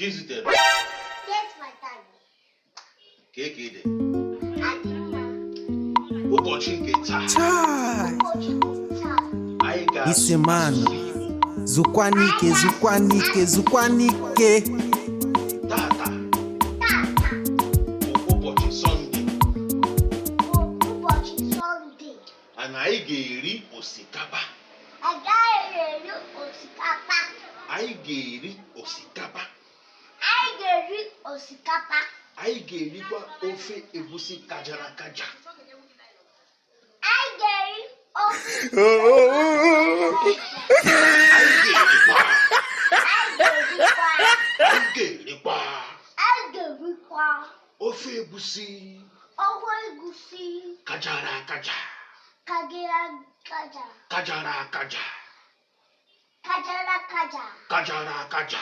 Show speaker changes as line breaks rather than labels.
Chizitere.
Yes, my daddy.
Kekede.
Adima.
Ụbọchị nke taa.
Chai!
Anyị
Isi
ga-asụ
mmanụ.
asụsụ Igbo.
Zukwanike, zukwanike, zukwanike.
Tata bụ ụbọchị Sọnde.
Ụbọchị Sọnde.
Ana anyị ga-eri osikapa.
Agaghị eri osikapa.
Anyị ga-eri osikapa.
Anyị ga-eri osikapa.
Anyị ga-erikwa ofe egusi kajara akaja.
Anyị ga-eri ofe.
Anyị ga-erikwa ofe egusi kajara akaja. Kajara akaja.